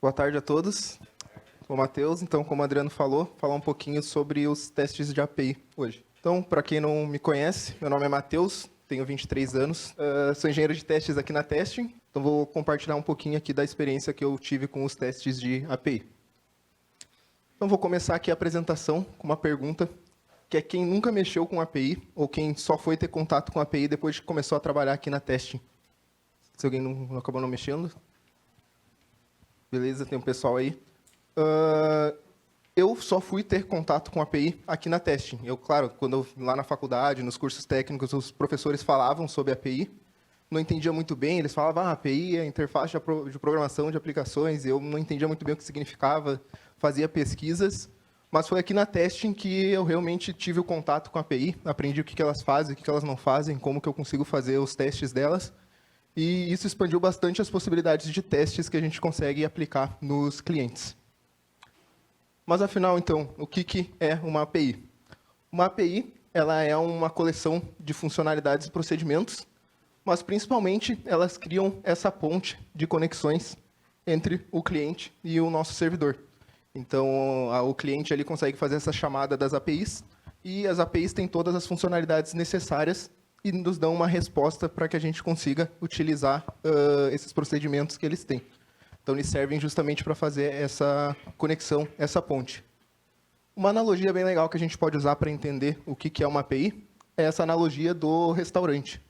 Boa tarde a todos. Sou o Matheus, então, como o Adriano falou, falar um pouquinho sobre os testes de API hoje. Então, para quem não me conhece, meu nome é Matheus, tenho 23 anos, sou engenheiro de testes aqui na Testing, então vou compartilhar um pouquinho aqui da experiência que eu tive com os testes de API. Então, vou começar aqui a apresentação com uma pergunta, que é quem nunca mexeu com API, ou quem só foi ter contato com API depois que começou a trabalhar aqui na Testing. Se alguém não acabou não mexendo. Beleza, tem um pessoal aí. Eu só fui ter contato com API aqui na Testing. Claro, quando lá na faculdade, nos cursos técnicos, os professores falavam sobre API, não entendia muito bem, eles falavam, API é interface de programação de aplicações, eu não entendia muito bem o que significava, fazia pesquisas, mas foi aqui na Testing que eu realmente tive o contato com a API, aprendi o que elas fazem, o que elas não fazem, como que eu consigo fazer os testes delas, e isso expandiu bastante as possibilidades de testes que a gente consegue aplicar nos clientes. Mas, afinal, então, o que é uma API? Uma API ela é uma coleção de funcionalidades e procedimentos, mas, principalmente, elas criam essa ponte de conexões entre o cliente e o nosso servidor. Então, o cliente ali consegue fazer essa chamada das APIs, e as APIs têm todas as funcionalidades necessárias e nos dão uma resposta para que a gente consiga utilizar esses procedimentos que eles têm. Então, eles servem justamente para fazer essa conexão, essa ponte. Uma analogia bem legal que a gente pode usar para entender o que é uma API é essa analogia do restaurante.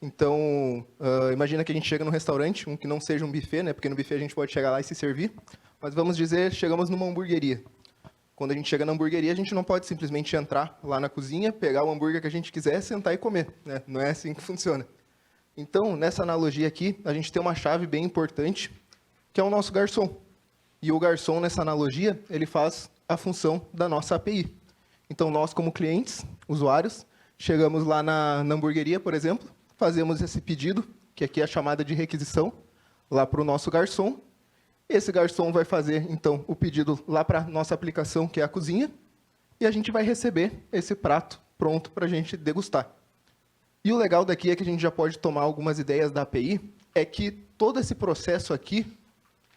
Então, imagina que a gente chega num restaurante, que não seja um buffet, né? Porque no buffet a gente pode chegar lá e se servir, mas vamos dizer, chegamos numa hamburgueria. Quando a gente chega na hamburgueria, a gente não pode simplesmente entrar lá na cozinha, pegar o hambúrguer que a gente quiser, sentar e comer, né? Não é assim que funciona. Então, nessa analogia aqui, a gente tem uma chave bem importante, que é o nosso garçom. E o garçom, nessa analogia, ele faz a função da nossa API. Então, nós, como clientes, usuários, chegamos lá na hamburgueria, por exemplo, fazemos esse pedido, que aqui é a chamada de requisição, lá para o nosso garçom. Esse garçom vai fazer, então, o pedido lá para a nossa aplicação, que é a cozinha, e a gente vai receber esse prato pronto para a gente degustar. E o legal daqui é que a gente já pode tomar algumas ideias da API, é que todo esse processo aqui,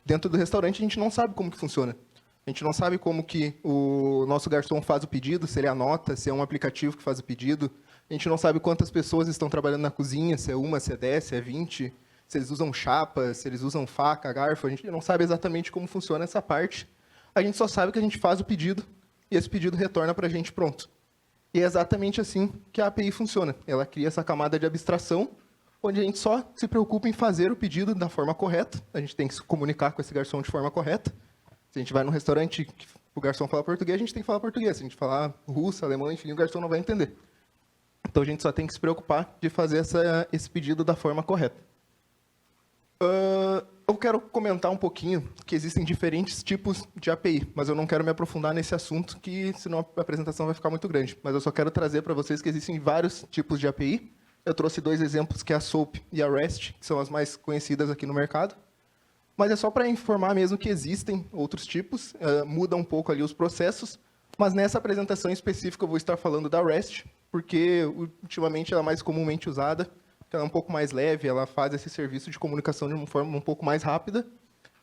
dentro do restaurante, a gente não sabe como que funciona. A gente não sabe como que o nosso garçom faz o pedido, se ele anota, se é um aplicativo que faz o pedido. A gente não sabe quantas pessoas estão trabalhando na cozinha, se é uma, se é 10, se é 20, se eles usam chapa, se eles usam faca, garfo. A gente não sabe exatamente como funciona essa parte. A gente só sabe que a gente faz o pedido e esse pedido retorna para a gente pronto. E é exatamente assim que a API funciona. Ela cria essa camada de abstração, onde a gente só se preocupa em fazer o pedido da forma correta. A gente tem que se comunicar com esse garçom de forma correta. Se a gente vai num restaurante e o garçom fala português, a gente tem que falar português. Se a gente falar russo, alemão, enfim, o garçom não vai entender. Então, a gente só tem que se preocupar de fazer esse pedido da forma correta. Eu quero comentar um pouquinho que existem diferentes tipos de API, mas eu não quero me aprofundar nesse assunto, que senão a apresentação vai ficar muito grande. Mas eu só quero trazer para vocês que existem vários tipos de API. Eu trouxe dois exemplos, que é a SOAP e a REST, que são as mais conhecidas aqui no mercado. Mas é só para informar mesmo que existem outros tipos, muda um pouco ali os processos, mas nessa apresentação específica eu vou estar falando da REST, porque ultimamente ela é mais comumente usada, ela é um pouco mais leve, ela faz esse serviço de comunicação de uma forma um pouco mais rápida.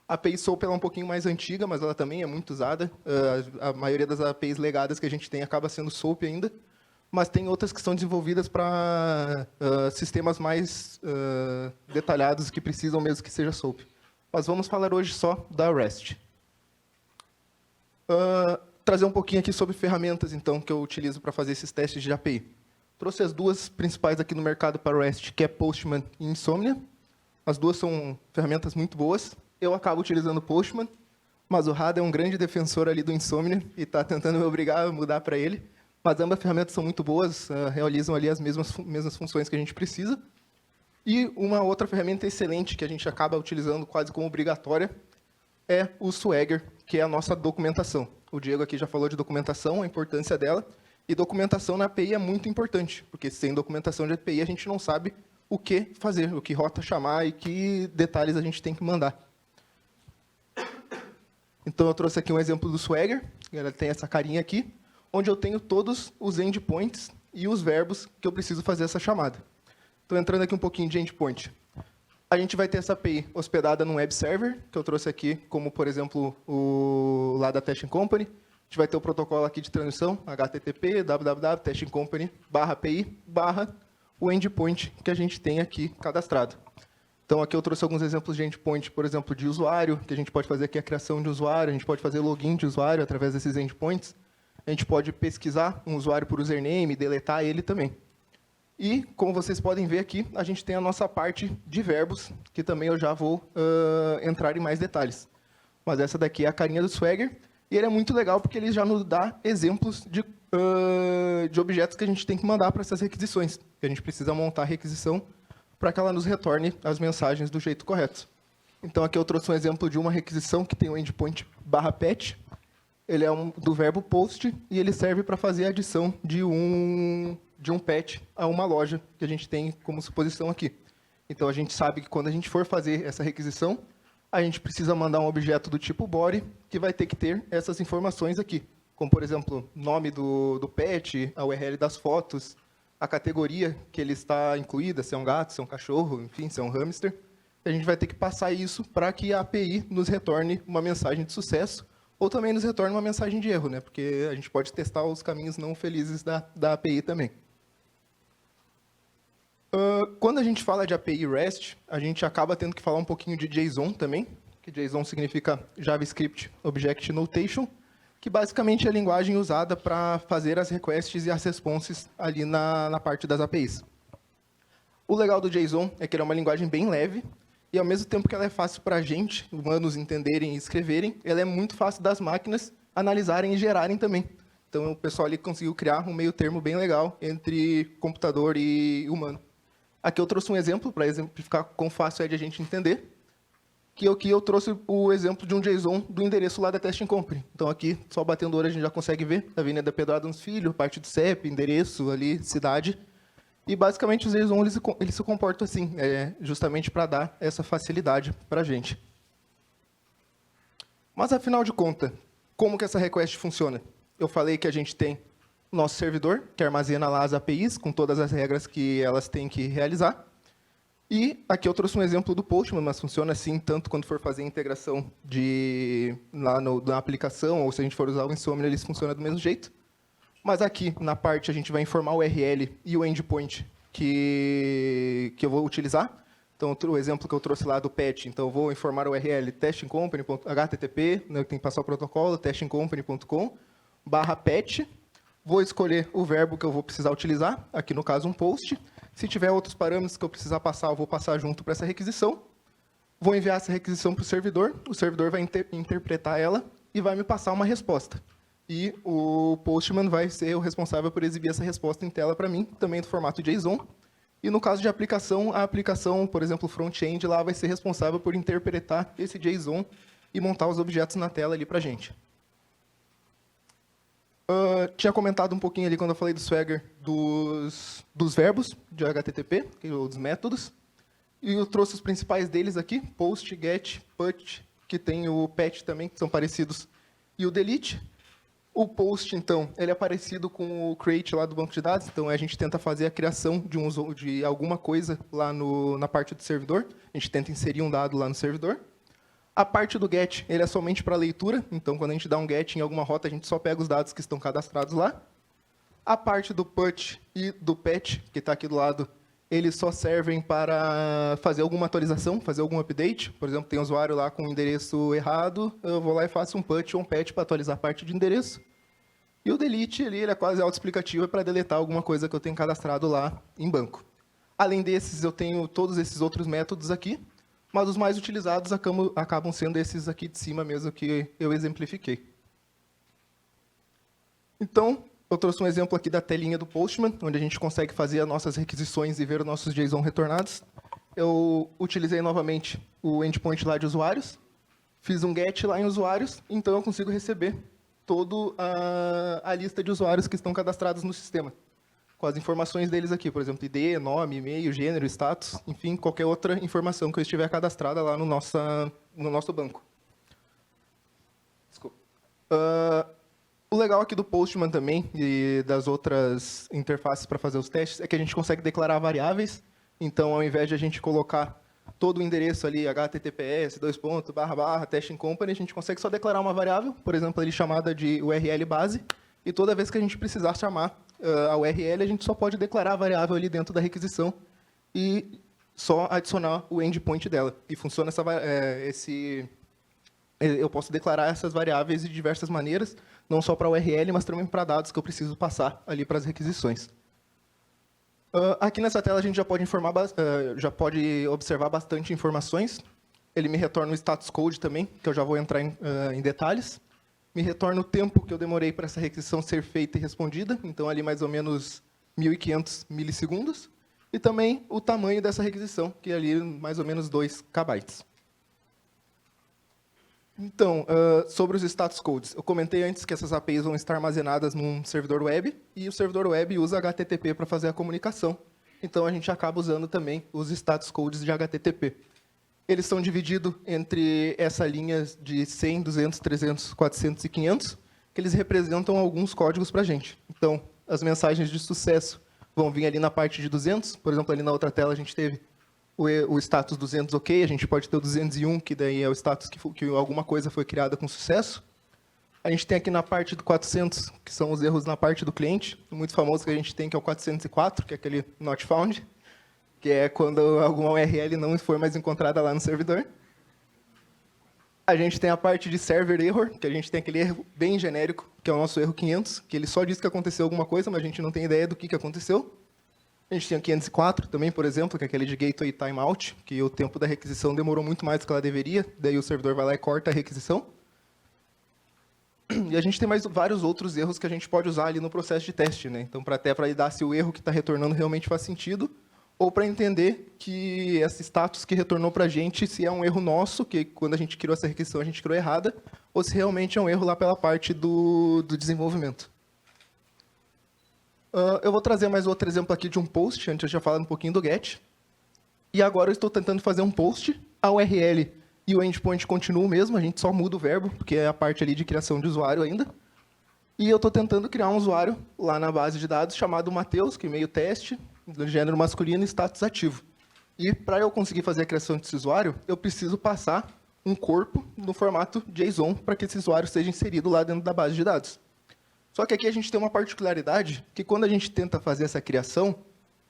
A API SOAP ela é um pouquinho mais antiga, mas ela também é muito usada. A maioria das APIs legadas que a gente tem acaba sendo SOAP ainda, mas tem outras que são desenvolvidas para sistemas mais detalhados que precisam mesmo que seja SOAP. Mas vamos falar hoje só da REST. Trazer um pouquinho aqui sobre ferramentas, então, que eu utilizo para fazer esses testes de API. Trouxe as duas principais aqui no mercado para REST, que é Postman e Insomnia. As duas são ferramentas muito boas. Eu acabo utilizando Postman, mas o Rada é um grande defensor ali do Insomnia e está tentando me obrigar a mudar para ele. Mas ambas ferramentas são muito boas, realizam ali as mesmas funções que a gente precisa. E uma outra ferramenta excelente que a gente acaba utilizando quase como obrigatória é o Swagger, que é a nossa documentação. O Diego aqui já falou de documentação, a importância dela. E documentação na API é muito importante, porque sem documentação de API a gente não sabe o que fazer, o que rota chamar e que detalhes a gente tem que mandar. Então, eu trouxe aqui um exemplo do Swagger, ela tem essa carinha aqui, onde eu tenho todos os endpoints e os verbos que eu preciso fazer essa chamada. Estou entrando aqui um pouquinho de endpoint. A gente vai ter essa API hospedada num web server, que eu trouxe aqui, como, por exemplo, o lá da Testing Company. A gente vai ter o protocolo aqui de transmissão, http www.testingcompany/api/ o endpoint que a gente tem aqui cadastrado. Então, aqui eu trouxe alguns exemplos de endpoint, por exemplo, de usuário, que a gente pode fazer aqui a criação de usuário, a gente pode fazer login de usuário através desses endpoints. A gente pode pesquisar um usuário por username, deletar ele também. E, como vocês podem ver aqui, a gente tem a nossa parte de verbos, que também eu já vou entrar em mais detalhes. Mas essa daqui é a carinha do Swagger, e ele é muito legal porque ele já nos dá exemplos de objetos que a gente tem que mandar para essas requisições. Que a gente precisa montar a requisição para que ela nos retorne as mensagens do jeito correto. Então, aqui eu trouxe um exemplo de uma requisição que tem o endpoint /pet. Ele é do verbo post e ele serve para fazer a adição de um pet a uma loja que a gente tem como suposição aqui. Então, a gente sabe que quando a gente for fazer essa requisição, a gente precisa mandar um objeto do tipo body, que vai ter que ter essas informações aqui, como, por exemplo, nome do pet, a URL das fotos, a categoria que ele está incluída, se é um gato, se é um cachorro, enfim, se é um hamster. A gente vai ter que passar isso para que a API nos retorne uma mensagem de sucesso, ou também nos retorne uma mensagem de erro, né? Porque a gente pode testar os caminhos não felizes da API também. Quando a gente fala de API REST, a gente acaba tendo que falar um pouquinho de JSON também, que JSON significa JavaScript Object Notation, que basicamente é a linguagem usada para fazer as requests e as responses ali na parte das APIs. O legal do JSON é que ele é uma linguagem bem leve, e ao mesmo tempo que ela é fácil para a gente, humanos, entenderem e escreverem, ela é muito fácil das máquinas analisarem e gerarem também. Então, o pessoal ali conseguiu criar um meio termo bem legal entre computador e humano. Aqui eu trouxe um exemplo para exemplificar quão fácil é de a gente entender, que aqui eu trouxe o exemplo de um JSON do endereço lá da Testing Company. Então, aqui, só batendo o olho, a gente já consegue ver a Avenida Pedro Adams Filho, parte do CEP, endereço ali, cidade. E, basicamente, os JSON eles se comportam assim, justamente para dar essa facilidade para a gente. Mas, afinal de contas, como que essa request funciona? Eu falei que a gente tem o nosso servidor, que armazena lá as APIs, com todas as regras que elas têm que realizar. E aqui eu trouxe um exemplo do Postman, mas funciona assim, tanto quando for fazer a integração na aplicação, ou se a gente for usar o Insomnia, eles funcionam do mesmo jeito. Mas aqui, na parte, a gente vai informar o URL e o endpoint que eu vou utilizar. Então, o exemplo que eu trouxe lá do pet, então eu vou informar o URL testingcompany.http, né, tem que passar o protocolo, testingcompany.com/pet. Vou escolher o verbo que eu vou precisar utilizar, aqui no caso um post. Se tiver outros parâmetros que eu precisar passar, eu vou passar junto para essa requisição. Vou enviar essa requisição para o servidor vai interpretar ela e vai me passar uma resposta. E o Postman vai ser o responsável por exibir essa resposta em tela para mim, também no formato JSON. E no caso de aplicação, a aplicação, por exemplo, front-end, lá vai ser responsável por interpretar esse JSON e montar os objetos na tela ali para a gente. Tinha comentado um pouquinho ali, quando eu falei do Swagger, dos verbos de HTTP, dos métodos. E eu trouxe os principais deles aqui, post, get, put, que tem o pet também, que são parecidos, e o delete. O post, então, ele é parecido com o create lá do banco de dados, então a gente tenta fazer a criação de alguma coisa lá na parte do servidor, a gente tenta inserir um dado lá no servidor. A parte do get, ele é somente para leitura, então quando a gente dá um get em alguma rota, a gente só pega os dados que estão cadastrados lá. A parte do put e do pet, que está aqui do lado, eles só servem para fazer alguma atualização, fazer algum update. Por exemplo, tem um usuário lá com o endereço errado, eu vou lá e faço um put ou um pet para atualizar a parte de endereço. E o delete, ele é quase autoexplicativo, é para deletar alguma coisa que eu tenho cadastrado lá em banco. Além desses, eu tenho todos esses outros métodos aqui, mas os mais utilizados acabam sendo esses aqui de cima mesmo que eu exemplifiquei. Então, eu trouxe um exemplo aqui da telinha do Postman, onde a gente consegue fazer as nossas requisições e ver os nossos JSON retornados. Eu utilizei novamente o endpoint lá de usuários, fiz um get lá em usuários, então eu consigo receber toda a lista de usuários que estão cadastrados no sistema, com as informações deles aqui, por exemplo, ID, nome, e-mail, gênero, status, enfim, qualquer outra informação que eu estiver cadastrada lá no nosso banco. Desculpa. O legal aqui do Postman também, e das outras interfaces para fazer os testes, é que a gente consegue declarar variáveis. Então, ao invés de a gente colocar todo o endereço ali, https, testing company, a gente consegue só declarar uma variável, por exemplo, ali chamada de URL base, e toda vez que a gente precisar chamar a URL, a gente só pode declarar a variável ali dentro da requisição e só adicionar o endpoint dela. E funciona eu posso declarar essas variáveis de diversas maneiras, não só para URL, mas também para dados que eu preciso passar ali para as requisições. Aqui nessa tela a gente já pode observar bastante informações. Ele me retorna o status code também, que eu já vou entrar em detalhes. Me retorna o tempo que eu demorei para essa requisição ser feita e respondida, então ali mais ou menos 1.500 milissegundos. E também o tamanho dessa requisição, que é ali mais ou menos 2 KB. Então, sobre os status codes, eu comentei antes que essas APIs vão estar armazenadas num servidor web, e o servidor web usa HTTP para fazer a comunicação. Então, a gente acaba usando também os status codes de HTTP. Eles são divididos entre essa linha de 100, 200, 300, 400 e 500, que eles representam alguns códigos para a gente. Então, as mensagens de sucesso vão vir ali na parte de 200. Por exemplo, ali na outra tela a gente teve o status 200 ok, a gente pode ter o 201, que daí é o status que alguma coisa foi criada com sucesso. A gente tem aqui na parte do 400, que são os erros na parte do cliente. O muito famoso que a gente tem, que é o 404, que é aquele not found, que é quando alguma URL não foi mais encontrada lá no servidor. A gente tem a parte de server error, que a gente tem aquele erro bem genérico, que é o nosso erro 500, que ele só diz que aconteceu alguma coisa, mas a gente não tem ideia do que aconteceu. A gente tem o 504 também, por exemplo, que é aquele de gateway timeout, que o tempo da requisição demorou muito mais do que ela deveria, daí o servidor vai lá e corta a requisição. E a gente tem mais vários outros erros que a gente pode usar ali no processo de teste, né? Então, até para lidar se o erro que está retornando realmente faz sentido, ou para entender que esse status que retornou para a gente, se é um erro nosso, que quando a gente criou essa requisição a gente criou errada, ou se realmente é um erro lá pela parte do desenvolvimento. Eu vou trazer mais outro exemplo aqui de um post, antes eu já falei um pouquinho do GET. E agora eu estou tentando fazer um post, a URL e o endpoint continuam o mesmo, a gente só muda o verbo, porque é a parte ali de criação de usuário ainda. E eu estou tentando criar um usuário lá na base de dados chamado Matheus, que é meio teste, do gênero masculino e status ativo. E para eu conseguir fazer a criação desse usuário, eu preciso passar um corpo no formato JSON para que esse usuário seja inserido lá dentro da base de dados. Só que aqui a gente tem uma particularidade, que quando a gente tenta fazer essa criação,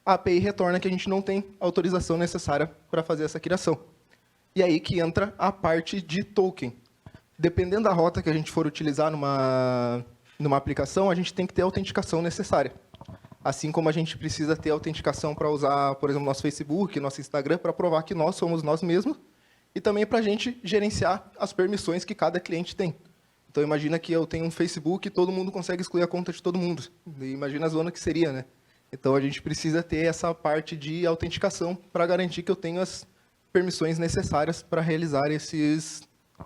a API retorna que a gente não tem autorização necessária para fazer essa criação. E aí que entra a parte de token. Dependendo da rota que a gente for utilizar numa aplicação, a gente tem que ter a autenticação necessária. Assim como a gente precisa ter autenticação para usar, por exemplo, nosso Facebook, nosso Instagram, para provar que nós somos nós mesmos, e também para a gente gerenciar as permissões que cada cliente tem. Então, imagina que eu tenho um Facebook e todo mundo consegue excluir a conta de todo mundo. Imagina a zona que seria, né? Então, a gente precisa ter essa parte de autenticação para garantir que eu tenho as permissões necessárias para realizar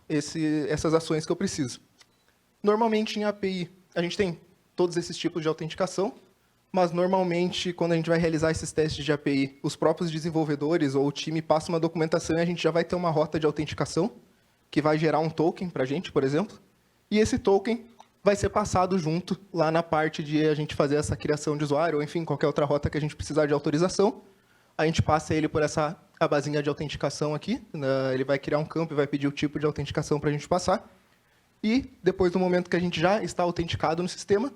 essas ações que eu preciso. Normalmente, em API, a gente tem todos esses tipos de autenticação, mas, normalmente, quando a gente vai realizar esses testes de API, os próprios desenvolvedores ou o time passam uma documentação e a gente já vai ter uma rota de autenticação, que vai gerar um token para a gente, por exemplo. E esse token vai ser passado junto lá na parte de a gente fazer essa criação de usuário, ou enfim, qualquer outra rota que a gente precisar de autorização. A gente passa ele por essa abazinha de autenticação aqui, né? Ele vai criar um campo e vai pedir o tipo de autenticação para a gente passar. E, depois do momento que a gente já está autenticado no sistema,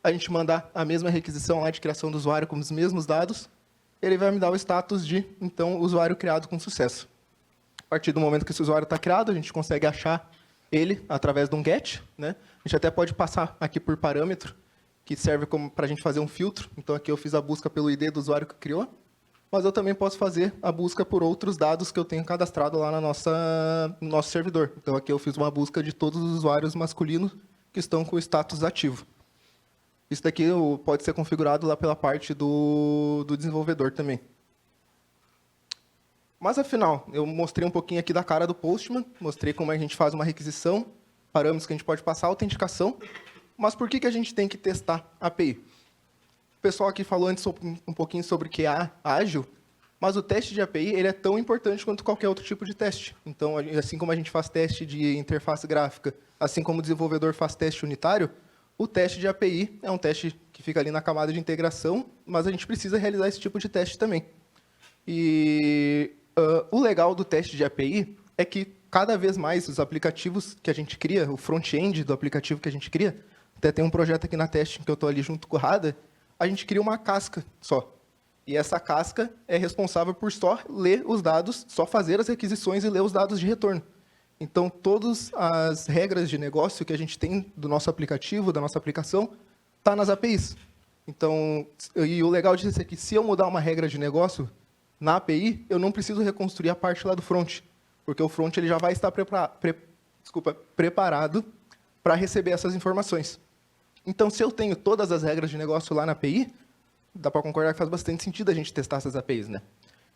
a gente mandar a mesma requisição lá de criação do usuário com os mesmos dados, ele vai me dar o status de, então, usuário criado com sucesso. A partir do momento que esse usuário está criado, a gente consegue achar ele através de um GET, né? A gente até pode passar aqui por parâmetro, que serve para a gente fazer um filtro. Então, aqui eu fiz a busca pelo ID do usuário que criou, mas eu também posso fazer a busca por outros dados que eu tenho cadastrado lá no nosso servidor. Então, aqui eu fiz uma busca de todos os usuários masculinos que estão com o status ativo. Isso daqui pode ser configurado lá pela parte do desenvolvedor também. Mas, afinal, eu mostrei um pouquinho aqui da cara do Postman, mostrei como a gente faz uma requisição, parâmetros que a gente pode passar, autenticação, mas por que a gente tem que testar a API? O pessoal aqui falou antes um pouquinho sobre QA ágil, mas o teste de API ele é tão importante quanto qualquer outro tipo de teste. Então, assim como a gente faz teste de interface gráfica, assim como o desenvolvedor faz teste unitário, o teste de API é um teste que fica ali na camada de integração, mas a gente precisa realizar esse tipo de teste também. E O legal do teste de API é que cada vez mais os aplicativos que a gente cria, o front-end do aplicativo que a gente cria, até tem um projeto aqui na Testing que eu estou ali junto com o Rada, a gente cria uma casca só. E essa casca é responsável por só ler os dados, só fazer as requisições e ler os dados de retorno. Então, todas as regras de negócio que a gente tem do nosso aplicativo, da nossa aplicação, está nas APIs. Então, e o legal disso é que se eu mudar uma regra de negócio na API, eu não preciso reconstruir a parte lá do front, porque o front ele já vai estar preparado para receber essas informações. Então, se eu tenho todas as regras de negócio lá na API, dá para concordar que faz bastante sentido a gente testar essas APIs, né?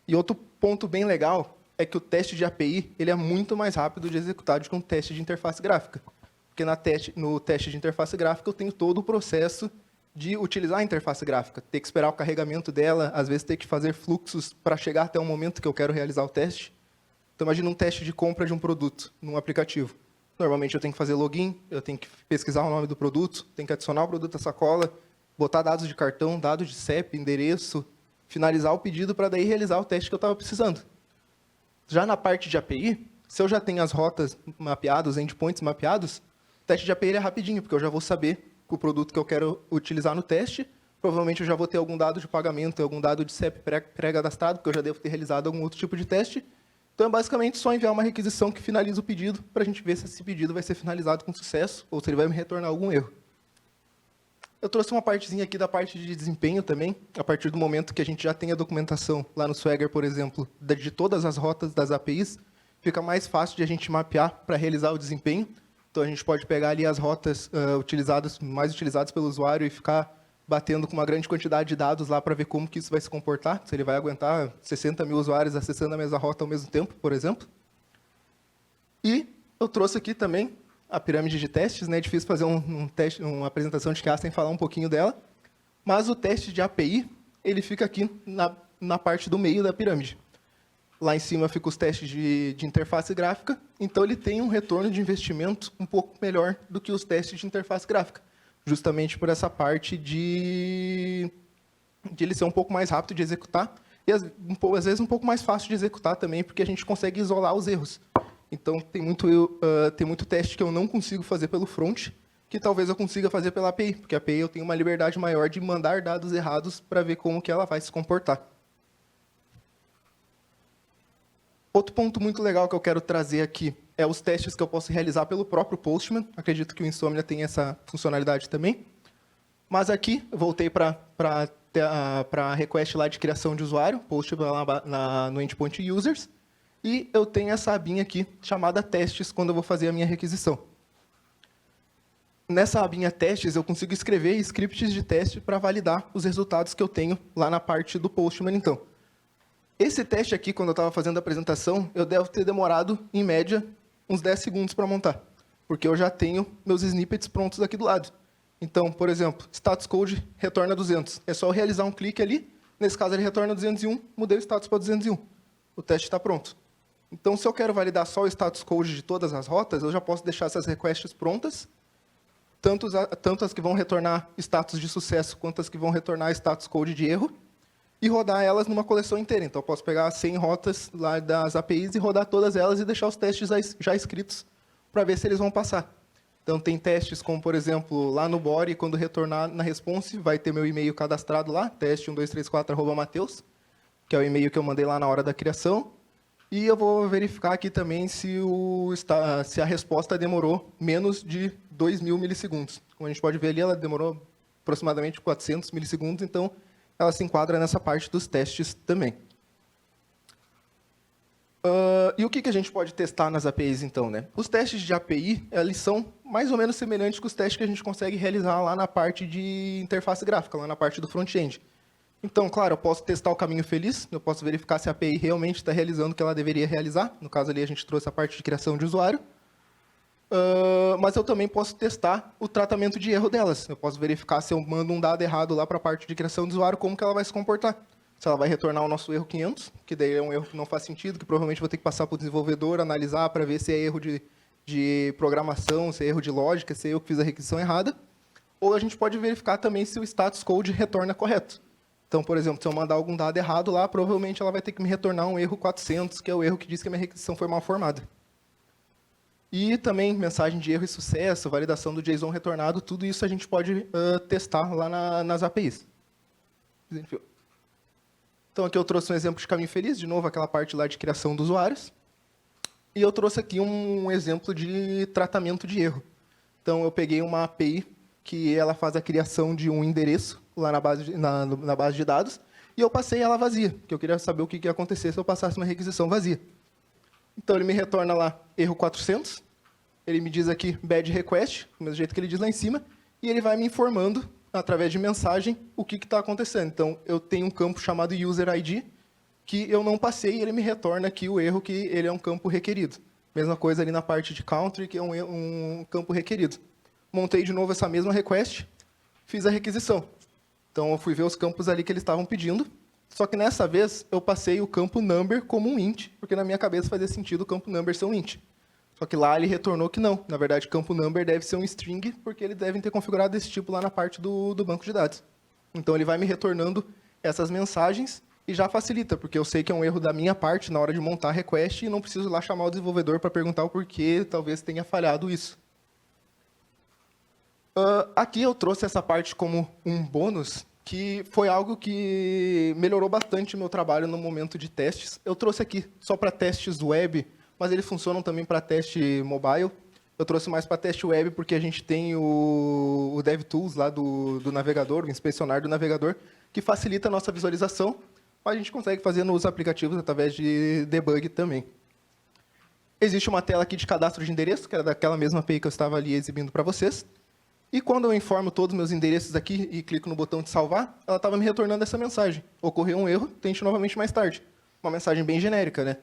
E outro ponto bem legal é que o teste de API ele é muito mais rápido de executar do que um teste de interface gráfica. Porque no teste de interface gráfica eu tenho todo o processo de utilizar a interface gráfica, ter que esperar o carregamento dela, às vezes ter que fazer fluxos para chegar até o momento que eu quero realizar o teste. Então, imagina um teste de compra de um produto num aplicativo. Normalmente eu tenho que fazer login, eu tenho que pesquisar o nome do produto, tenho que adicionar o produto à sacola, botar dados de cartão, dados de CEP, endereço, finalizar o pedido para daí realizar o teste que eu estava precisando. Já na parte de API, se eu já tenho as rotas mapeadas, os endpoints mapeados, o teste de API é rapidinho, porque eu já vou saber o produto que eu quero utilizar no teste, provavelmente eu já vou ter algum dado de pagamento, algum dado de CEP pré-cadastrado, porque eu já devo ter realizado algum outro tipo de teste. Então, é basicamente só enviar uma requisição que finaliza o pedido, para a gente ver se esse pedido vai ser finalizado com sucesso, ou se ele vai me retornar algum erro. Eu trouxe uma partezinha aqui da parte de desempenho também, a partir do momento que a gente já tem a documentação lá no Swagger, por exemplo, de todas as rotas das APIs, fica mais fácil de a gente mapear para realizar o desempenho. Então, a gente pode pegar ali as rotas mais utilizadas pelo usuário e ficar batendo com uma grande quantidade de dados lá para ver como que isso vai se comportar, se ele vai aguentar 60 mil usuários acessando a mesma rota ao mesmo tempo, por exemplo. E eu trouxe aqui também a pirâmide de testes, né? É difícil fazer uma apresentação de CAS sem falar um pouquinho dela, mas o teste de API ele fica aqui na parte do meio da pirâmide. Lá em cima ficam os testes de interface gráfica, então ele tem um retorno de investimento um pouco melhor do que os testes de interface gráfica, justamente por essa parte de ele ser um pouco mais rápido de executar e, às vezes, um pouco mais fácil de executar também, porque a gente consegue isolar os erros. Então, tem muito teste que eu não consigo fazer pelo front, que talvez eu consiga fazer pela API, porque a API eu tenho uma liberdade maior de mandar dados errados para ver como que ela vai se comportar. Outro ponto muito legal que eu quero trazer aqui é os testes que eu posso realizar pelo próprio Postman. Acredito que o Insomnia tem essa funcionalidade também. Mas aqui, eu voltei para a request lá de criação de usuário, Postman lá no endpoint users, e eu tenho essa abinha aqui, chamada testes, quando eu vou fazer a minha requisição. Nessa abinha testes, eu consigo escrever scripts de teste para validar os resultados que eu tenho lá na parte do Postman, então. Esse teste aqui, quando eu estava fazendo a apresentação, eu devo ter demorado, em média, uns 10 segundos para montar, porque eu já tenho meus snippets prontos aqui do lado. Então, por exemplo, status code retorna 200. É só eu realizar um clique ali, nesse caso ele retorna 201, mudei o status para 201. O teste está pronto. Então, se eu quero validar só o status code de todas as rotas, eu já posso deixar essas requests prontas, tanto as que vão retornar status de sucesso, quanto as que vão retornar status code de erro, e rodar elas numa coleção inteira. Então, eu posso pegar 100 rotas lá das APIs e rodar todas elas e deixar os testes já escritos para ver se eles vão passar. Então, tem testes como, por exemplo, lá no body, quando retornar na response, vai ter meu e-mail cadastrado lá, teste1234@mateus, que é o e-mail que eu mandei lá na hora da criação. E eu vou verificar aqui também se a resposta demorou menos de 2.000 milissegundos. Como a gente pode ver ali, ela demorou aproximadamente 400 milissegundos, então ela se enquadra nessa parte dos testes também. E o que a gente pode testar nas APIs, então, né? Os testes de API, eles são mais ou menos semelhantes com os testes que a gente consegue realizar lá na parte de interface gráfica, lá na parte do front-end. Então, claro, eu posso testar o caminho feliz, eu posso verificar se a API realmente está realizando o que ela deveria realizar. No caso ali, a gente trouxe a parte de criação de usuário. Mas eu também posso testar o tratamento de erro delas. Eu posso verificar se eu mando um dado errado lá para a parte de criação de usuário, como que ela vai se comportar. Se ela vai retornar o nosso erro 500, que daí é um erro que não faz sentido, que provavelmente vou ter que passar para o desenvolvedor, analisar para ver se é erro de programação, se é erro de lógica, se é eu que fiz a requisição errada. Ou a gente pode verificar também se o status code retorna correto. Então, por exemplo, se eu mandar algum dado errado lá, provavelmente ela vai ter que me retornar um erro 400, que é o erro que diz que a minha requisição foi mal formada. E também mensagem de erro e sucesso, validação do JSON retornado, tudo isso a gente pode testar lá nas APIs. Então, aqui eu trouxe um exemplo de caminho feliz, de novo, aquela parte lá de criação dos usuários. E eu trouxe aqui um exemplo de tratamento de erro. Então, eu peguei uma API que ela faz a criação de um endereço lá na base de dados, e eu passei ela vazia, porque eu queria saber o que ia acontecer se eu passasse uma requisição vazia. Então, ele me retorna lá erro 400, ele me diz aqui bad request, do mesmo jeito que ele diz lá em cima, e ele vai me informando, através de mensagem, o que está acontecendo. Então, eu tenho um campo chamado user ID, que eu não passei, e ele me retorna aqui o erro que ele é um campo requerido. Mesma coisa ali na parte de country, que é um campo requerido. Montei de novo essa mesma request, fiz a requisição. Então, eu fui ver os campos ali que eles estavam pedindo, só que nessa vez eu passei o campo number como um int, porque na minha cabeça fazia sentido o campo number ser um int. Só que lá ele retornou que não. Na verdade, o campo number deve ser um string, porque eles devem ter configurado esse tipo lá na parte do banco de dados. Então, ele vai me retornando essas mensagens e já facilita, porque eu sei que é um erro da minha parte na hora de montar a request e não preciso lá chamar o desenvolvedor para perguntar o porquê talvez tenha falhado isso. Aqui eu trouxe essa parte como um bônus, que foi algo que melhorou bastante o meu trabalho no momento de testes. Eu trouxe aqui só para testes web, mas eles funcionam também para teste mobile. Eu trouxe mais para teste web porque a gente tem o DevTools lá do navegador, o inspecionar do navegador, que facilita a nossa visualização, mas a gente consegue fazer nos aplicativos através de debug também. Existe uma tela aqui de cadastro de endereço, que era daquela mesma API que eu estava ali exibindo para vocês. E quando eu informo todos os meus endereços aqui e clico no botão de salvar, ela estava me retornando essa mensagem. Ocorreu um erro, tente novamente mais tarde. Uma mensagem bem genérica, né?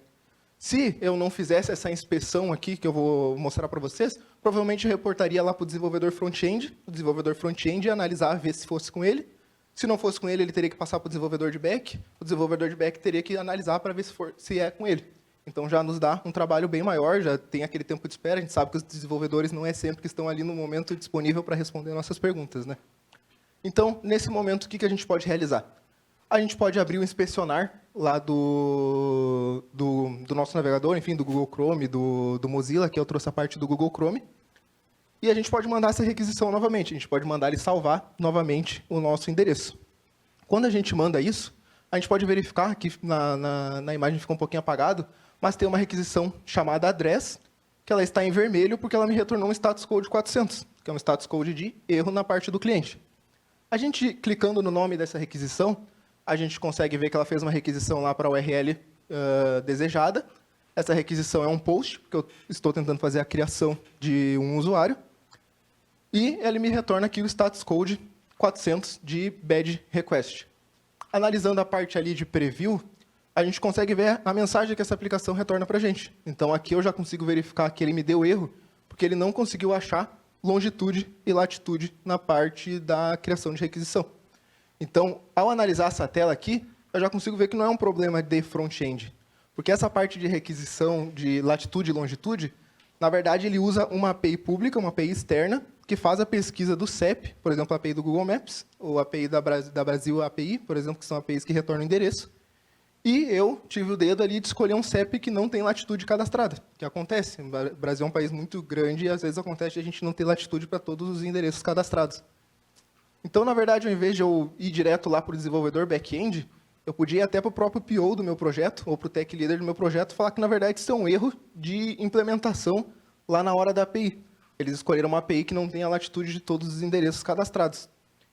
Se eu não fizesse essa inspeção aqui, que eu vou mostrar para vocês, provavelmente eu reportaria lá para o desenvolvedor front-end. O desenvolvedor front-end ia analisar, ver se fosse com ele. Se não fosse com ele, ele teria que passar para o desenvolvedor de back. O desenvolvedor de back teria que analisar para ver se é com ele. Então, já nos dá um trabalho bem maior, já tem aquele tempo de espera. A gente sabe que os desenvolvedores não é sempre que estão ali no momento disponível para responder nossas perguntas, né? Então, nesse momento, o que a gente pode realizar? A gente pode abrir o inspecionar lá do nosso navegador, enfim, do Google Chrome, do Mozilla, que eu trouxe a parte do Google Chrome. E a gente pode mandar essa requisição novamente. A gente pode mandar ele salvar novamente o nosso endereço. Quando a gente manda isso, a gente pode verificar, que na imagem ficou um pouquinho apagado, mas tem uma requisição chamada address, que ela está em vermelho porque ela me retornou um status code 400, que é um status code de erro na parte do cliente. A gente, clicando no nome dessa requisição, a gente consegue ver que ela fez uma requisição lá para a URL desejada. Essa requisição é um post, porque eu estou tentando fazer a criação de um usuário. E ele me retorna aqui o status code 400 de bad request. Analisando a parte ali de preview, a gente consegue ver a mensagem que essa aplicação retorna para a gente. Então, aqui eu já consigo verificar que ele me deu erro, porque ele não conseguiu achar longitude e latitude na parte da criação de requisição. Então, ao analisar essa tela aqui, eu já consigo ver que não é um problema de front-end, porque essa parte de requisição de latitude e longitude, na verdade, ele usa uma API pública, uma API externa, que faz a pesquisa do CEP, por exemplo, a API do Google Maps, ou a API da Brasil API, por exemplo, que são APIs que retornam endereço. E eu tive o dedo ali de escolher um CEP que não tem latitude cadastrada, que acontece. O Brasil é um país muito grande e, às vezes, acontece de a gente não ter latitude para todos os endereços cadastrados. Então, na verdade, ao invés de eu ir direto lá para o desenvolvedor back-end, eu podia ir até para o próprio PO do meu projeto, ou para o tech leader do meu projeto, falar que, na verdade, isso é um erro de implementação lá na hora da API. Eles escolheram uma API que não tem a latitude de todos os endereços cadastrados.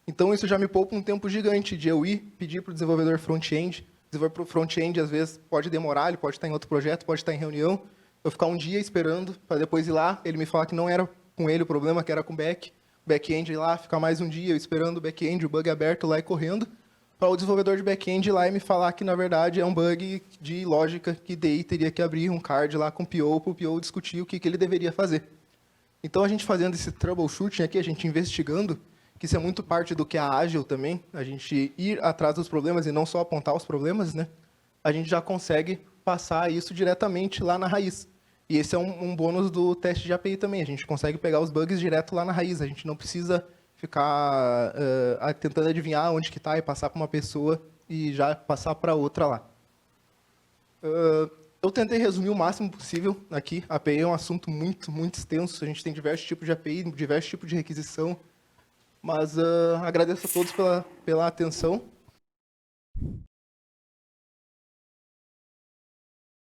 Então, isso já me poupa um tempo gigante de eu ir pedir para o desenvolvedor front-end. O desenvolvedor front-end, às vezes, pode demorar, ele pode estar em outro projeto, pode estar em reunião. Eu ficar um dia esperando para depois ir lá, ele me falar que não era com ele o problema, que era com o back-end ir lá, ficar mais um dia esperando o back-end, o bug aberto lá e correndo, para o desenvolvedor de back-end ir lá e me falar que, na verdade, é um bug de lógica que daí teria que abrir um card lá com o PO, para o PO discutir o que ele deveria fazer. Então, a gente fazendo esse troubleshooting aqui, a gente investigando, que isso é muito parte do que é a Agile também, a gente ir atrás dos problemas e não só apontar os problemas, né? A gente já consegue passar isso diretamente lá na raiz. E esse é um bônus do teste de API também, a gente consegue pegar os bugs direto lá na raiz, a gente não precisa ficar tentando adivinhar onde que está e passar para uma pessoa e já passar para outra lá. Eu tentei resumir o máximo possível aqui. A API é um assunto muito, muito extenso. A gente tem diversos tipos de API, diversos tipos de requisição. Mas agradeço a todos pela atenção